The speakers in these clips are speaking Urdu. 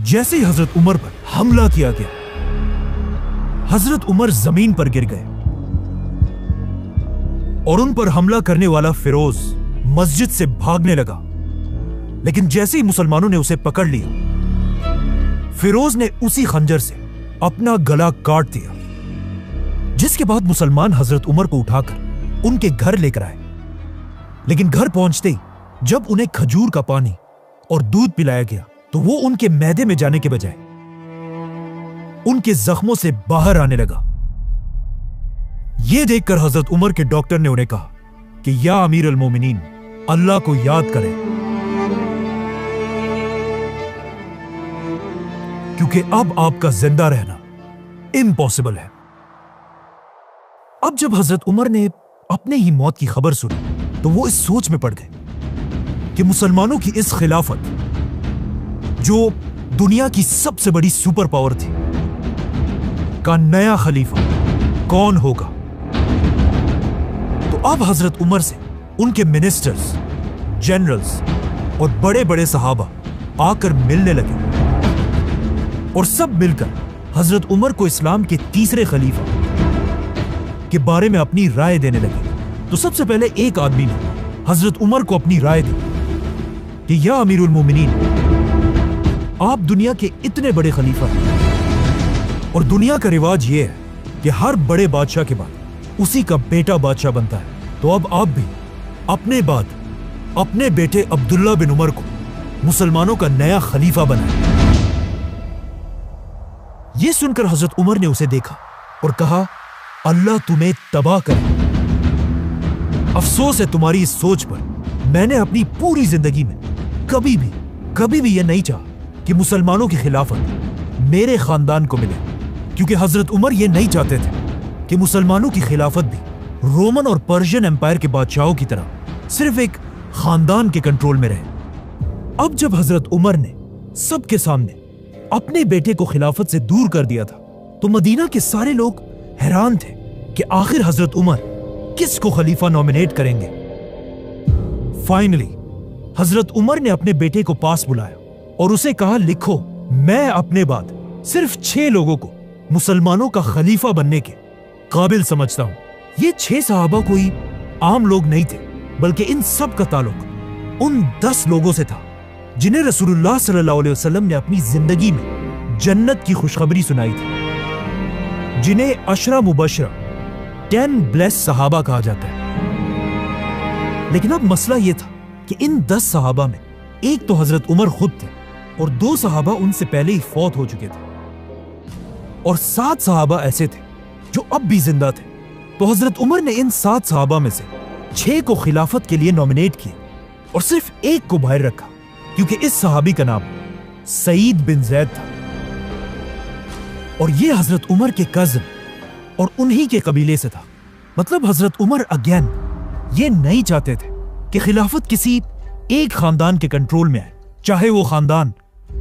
جیسے ہی حضرت عمر پر حملہ کیا گیا، حضرت عمر زمین پر گر گئے اور ان پر حملہ کرنے والا فیروز مسجد سے بھاگنے لگا، لیکن جیسے ہی مسلمانوں نے اسے پکڑ لیا، فیروز نے اسی خنجر سے اپنا گلا کاٹ دیا، جس کے بعد مسلمان حضرت عمر کو اٹھا کر ان کے گھر لے کر آئے، لیکن گھر پہنچتے ہی جب انہیں کھجور کا پانی اور دودھ پلایا گیا تو وہ ان کے معدے میں جانے کے بجائے ان کے زخموں سے باہر آنے لگا۔ یہ دیکھ کر حضرت عمر کے ڈاکٹر نے انہیں کہا کہ یا امیر المومنین، اللہ کو یاد کریں، کیونکہ اب آپ کا زندہ رہنا امپاسبل ہے۔ اب جب حضرت عمر نے اپنے ہی موت کی خبر سنی تو وہ اس سوچ میں پڑ گئے کہ مسلمانوں کی اس خلافت، جو دنیا کی سب سے بڑی سپر پاور تھی، کا نیا خلیفہ کون ہوگا۔ تو اب حضرت عمر سے ان کے منسٹرز، جنرلز اور بڑے بڑے صحابہ آ کر ملنے لگے اور سب مل کر حضرت عمر کو اسلام کے تیسرے خلیفہ کے بارے میں اپنی رائے دینے لگے۔ تو سب سے پہلے ایک آدمی نے حضرت عمر کو اپنی رائے دی کہ یا امیر المومنین، آپ دنیا کے اتنے بڑے خلیفہ ہیں اور دنیا کا رواج یہ ہے کہ ہر بڑے بادشاہ کے بعد اسی کا بیٹا بادشاہ بنتا ہے، تو اب آپ بھی اپنے بعد اپنے بیٹے عبداللہ بن عمر کو مسلمانوں کا نیا خلیفہ بنائیں۔ یہ سن کر حضرت عمر نے اسے دیکھا اور کہا، اللہ تمہیں تباہ کرے، افسوس ہے تمہاری اس سوچ پر۔ میں نے اپنی پوری زندگی میں کبھی بھی یہ نہیں چاہا کہ مسلمانوں کی خلافت میرے خاندان کو ملے، کیونکہ حضرت عمر یہ نہیں چاہتے تھے کہ مسلمانوں کی خلافت بھی رومن اور پرشین امپائر کے بادشاہوں کی طرح صرف ایک خاندان کے کنٹرول میں رہے۔ اب جب حضرت عمر نے سب کے سامنے اپنے بیٹے کو خلافت سے دور کر دیا تھا تو مدینہ کے سارے لوگ حیران تھے کہ آخر حضرت عمر کس کو خلیفہ نومینیٹ کریں گے۔ فائنلی حضرت عمر نے اپنے بیٹے کو پاس بلایا اور اسے کہا، لکھو، میں اپنے بعد صرف 6 لوگوں کو مسلمانوں کا خلیفہ بننے کے قابل سمجھتا ہوں۔ یہ 6 صحابہ کوئی عام لوگ نہیں تھے، بلکہ ان سب کا تعلق ان 10 لوگوں سے تھا جنہیں رسول اللہ صلی اللہ علیہ وسلم نے اپنی زندگی میں جنت کی خوشخبری سنائی تھی، جنہیں 10 مبشرہ 10 بلیس صحابہ کہا جاتا ہے۔ لیکن اب مسئلہ یہ تھا کہ ان 10 صحابہ میں ایک تو حضرت عمر خود تھے اور 2 صحابہ ان سے پہلے ہی فوت ہو چکے تھے، اور 7 صحابہ ایسے تھے جو اب بھی زندہ تھے۔ تو حضرت عمر نے ان 7 صحابہ میں سے 6 کو خلافت کے لیے نومینیٹ کیا اور صرف ایک کو باہر رکھا، کیونکہ اس صحابی کا نام سعید بن زید تھا اور یہ حضرت عمر کے کزن اور انہی کے قبیلے سے تھا۔ مطلب حضرت عمر اگین یہ نہیں چاہتے تھے کہ خلافت کسی ایک خاندان کے کنٹرول میں آئے، چاہے وہ خاندان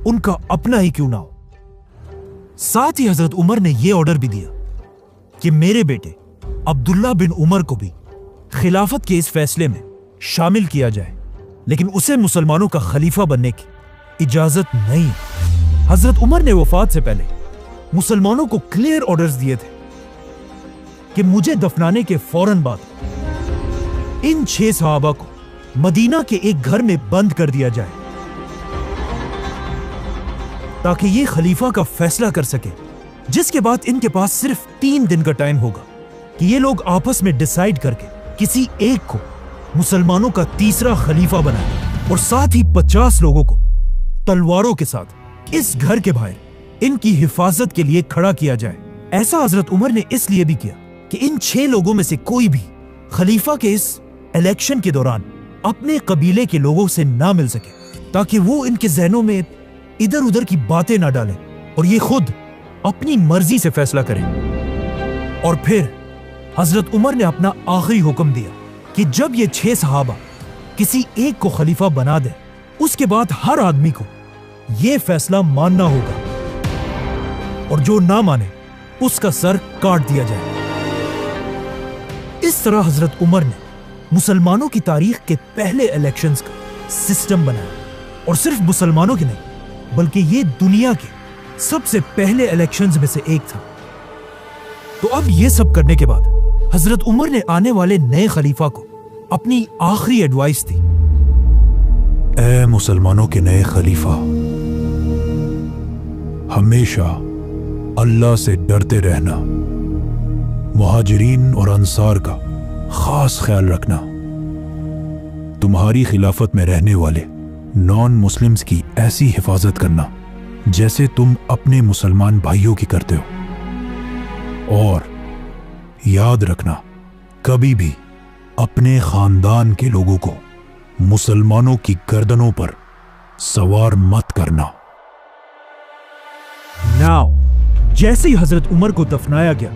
ان کا اپنا ہی کیوں نہ ہو۔ ساتھ ہی حضرت عمر نے یہ آرڈر بھی دیا کہ میرے بیٹے عبداللہ بن عمر کو بھی خلافت کے اس فیصلے میں شامل کیا جائے، لیکن اسے مسلمانوں کا خلیفہ بننے کی اجازت نہیں۔ حضرت عمر نے وفات سے پہلے مسلمانوں کو کلیئر آرڈرز دیے تھے کہ مجھے دفنانے کے فوراً بعد ان 6 صحابہ کو مدینہ کے ایک گھر میں بند کر دیا جائے تاکہ یہ خلیفہ کا فیصلہ کر سکے، جس کے بعد ان کے پاس صرف 3 دن کا ٹائم ہوگا کہ یہ لوگ آپس میں ڈیسائیڈ کر کے کسی ایک کو مسلمانوں کا تیسرا خلیفہ بنائے، اور ساتھ ہی 50 لوگوں کو تلواروں کے ساتھ اس گھر کے باہر ان کی حفاظت کے لیے کھڑا کیا جائے۔ ایسا حضرت عمر نے اس لیے بھی کیا کہ ان 6 لوگوں میں سے کوئی بھی خلیفہ کے اس الیکشن کے دوران اپنے قبیلے کے لوگوں سے نہ مل سکے، تاکہ وہ ان کے ذہنوں میں ادھر ادھر کی باتیں نہ ڈالیں اور یہ خود اپنی مرضی سے فیصلہ کریں۔ اور پھر حضرت عمر نے اپنا آخری حکم دیا کہ جب یہ 6 صحابہ کسی ایک کو خلیفہ بنا دیں، اس کے بعد ہر آدمی کو یہ فیصلہ ماننا ہوگا، اور جو نہ مانے اس کا سر کاٹ دیا جائے۔ اس طرح حضرت عمر نے مسلمانوں کی تاریخ کے پہلے الیکشنز کا سسٹم بنایا، اور صرف مسلمانوں کے نہیں بلکہ یہ دنیا کے سب سے پہلے الیکشنز میں سے ایک تھا۔ تو اب یہ سب کرنے کے بعد حضرت عمر نے آنے والے نئے خلیفہ کو اپنی آخری ایڈوائس دی۔ اے مسلمانوں کے نئے خلیفہ، ہمیشہ اللہ سے ڈرتے رہنا، مہاجرین اور انصار کا خاص خیال رکھنا، تمہاری خلافت میں رہنے والے نان مسلمز کی ایسی حفاظت کرنا جیسے تم اپنے مسلمان بھائیوں کی کرتے ہو، اور یاد رکھنا کبھی بھی اپنے خاندان کے لوگوں کو مسلمانوں کی گردنوں پر سوار مت کرنا۔ ناؤ جیسے ہی حضرت عمر کو دفنایا گیا،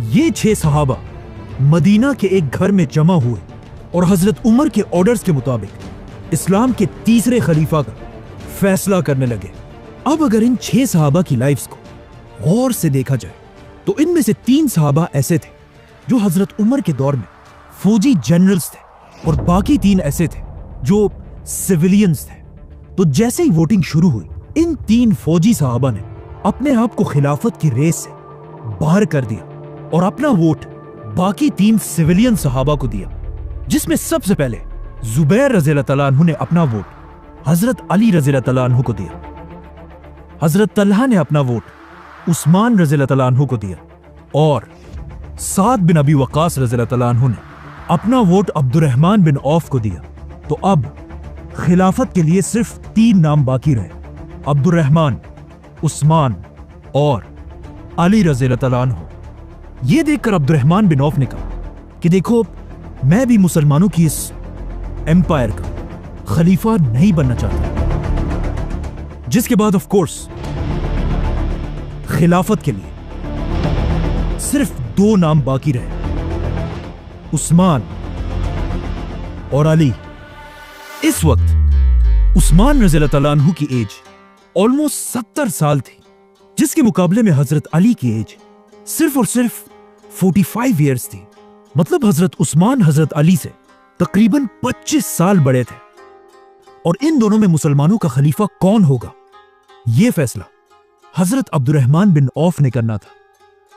یہ 6 صحابہ مدینہ کے ایک گھر میں جمع ہوئے اور حضرت عمر کے آرڈرز کے مطابق اسلام کے تیسرے خلیفہ کا فیصلہ کرنے لگے۔ اب اگر ان 6 صحابہ کی لائفز کو غور سے دیکھا جائے تو ان میں سے 3 صحابہ ایسے تھے جو حضرت عمر کے دور میں فوجی جنرلز تھے، اور باقی 3 ایسے تھے جو سیویلینز تھے۔ تو جیسے ہی ووٹنگ شروع ہوئی، ان 3 فوجی صحابہ نے اپنے آپ کو خلافت کی ریس سے باہر کر دیا اور اپنا ووٹ باقی 3 سیویلین صحابہ کو دیا، جس میں سب سے پہلے زبیر رضی اللہ تعالیٰ عنہ نے اپنا ووٹ حضرت علی رضی اللہ تعالیٰ عنہ کو دیا، حضرت طلحہ نے اپنا ووٹ عثمان رضی اللہ تعالیٰ عنہ کو دیا، اور سعد بن ابی وقاص رضی اللہ تعالیٰ عنہ نے اپنا ووٹ عبد الرحمن بن عوف کو دیا۔ تو اب خلافت کے لیے صرف 3 نام باقی رہے، عبد الرحمن، عثمان اور علی رضی اللہ تعالیٰ عنہ۔ یہ دیکھ کر عبد الرحمن بن عوف نے کہا کہ دیکھو، میں بھی مسلمانوں کی اس ایمپائر کا خلیفہ نہیں بننا چاہتا، جس کے بعد آف کورس خلافت کے لیے صرف 2 نام باقی رہے، عثمان اور علی۔ اس وقت عثمان رضی اللہ تعالیٰ عنہ کی ایج آلموسٹ 70 سال تھی، جس کے مقابلے میں حضرت علی کی ایج صرف اور صرف 45 ایئرز تھی۔ مطلب حضرت عثمان حضرت علی سے تقریباً 25 سال بڑے تھے، اور ان دونوں میں مسلمانوں کا خلیفہ کون ہوگا، یہ فیصلہ حضرت عبد الرحمن بن عوف نے کرنا تھا،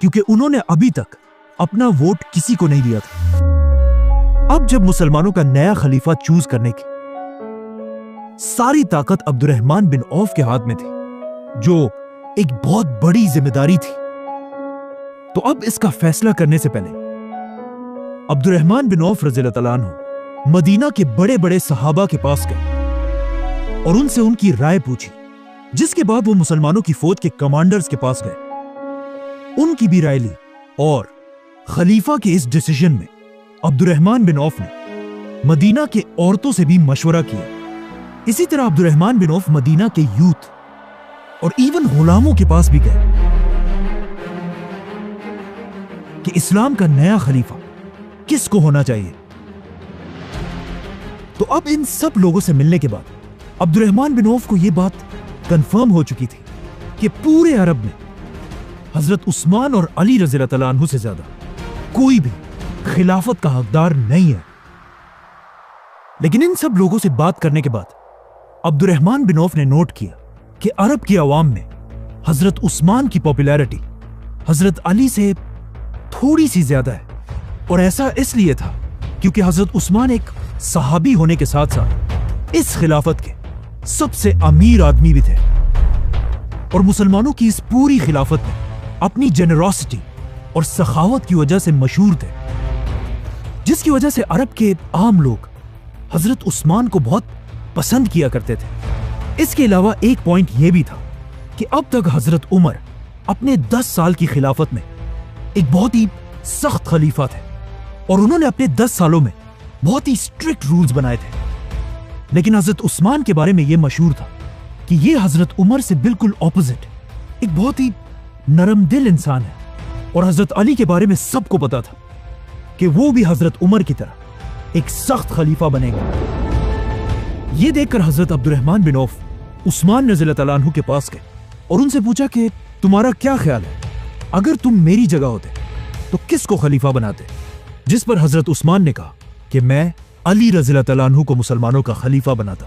کیونکہ انہوں نے ابھی تک اپنا ووٹ کسی کو نہیں دیا تھا۔ اب جب مسلمانوں کا نیا خلیفہ چوز کرنے کی ساری طاقت عبد الرحمن بن عوف کے ہاتھ میں تھی، جو ایک بہت بڑی ذمہ داری تھی، تو اب اس کا فیصلہ کرنے سے پہلے عبد الرحمن بن عوف رضی اللہ تعالیٰ عنہ مدینہ کے بڑے بڑے صحابہ کے پاس گئے اور ان سے ان کی رائے پوچھی، جس کے بعد وہ مسلمانوں کی فوج کے کمانڈرز کے پاس گئے، ان کی بھی رائے لی، اور خلیفہ کے اس ڈیسیژن میں عبد الرحمن بن عوف نے مدینہ کے عورتوں سے بھی مشورہ کیا۔ اسی طرح عبد الرحمن بن عوف مدینہ کے یوتھ اور ایون غلاموں کے پاس بھی گئے کہ اسلام کا نیا خلیفہ کس کو ہونا چاہیے۔ تو اب ان سب لوگوں سے ملنے کے بعد عبد الرحمن بن عوف کو یہ بات کنفرم ہو چکی تھی کہ پورے عرب میں حضرت عثمان اور علی رضی اللہ تعالیٰ عنہ سے زیادہ کوئی بھی خلافت کا حقدار نہیں ہے۔ لیکن ان سب لوگوں سے بات کرنے کے بعد عبد الرحمن بن عوف نے نوٹ کیا کہ عرب کی عوام میں حضرت عثمان کی پاپولیرٹی حضرت علی سے تھوڑی سی زیادہ ہے، اور ایسا اس لیے تھا کیونکہ حضرت عثمان ایک صحابی ہونے کے ساتھ ساتھ اس خلافت کے سب سے امیر آدمی بھی تھے، اور مسلمانوں کی اس پوری خلافت میں اپنی جنراسٹی اور سخاوت کی وجہ سے مشہور تھے، جس کی وجہ سے عرب کے عام لوگ حضرت عثمان کو بہت پسند کیا کرتے تھے۔ اس کے علاوہ ایک پوائنٹ یہ بھی تھا کہ اب تک حضرت عمر اپنے 10 سال کی خلافت میں ایک بہت ہی سخت خلیفہ تھے، اور انہوں نے اپنے 10 سالوں میں بہت ہی اسٹرکٹ رولز بنائے تھے۔ لیکن حضرت عثمان کے بارے میں یہ مشہور تھا کہ یہ حضرت عمر سے بالکل اپوزٹ ایک بہت ہی نرم دل انسان ہے، اور حضرت علی کے بارے میں سب کو پتا تھا کہ وہ بھی حضرت عمر کی طرح ایک سخت خلیفہ بنے گا۔ یہ دیکھ کر حضرت عبد الرحمن بن عوف عثمان رضی اللہ تعالیٰ عنہ کے پاس گئے اور ان سے پوچھا کہ تمہارا کیا خیال ہے، اگر تم میری جگہ ہوتے تو کس کو خلیفہ بناتے؟ جس پر حضرت عثمان نے کہا کہ میں علی رضی اللہ تعالیٰ عنہ کو مسلمانوں کا خلیفہ بناتا۔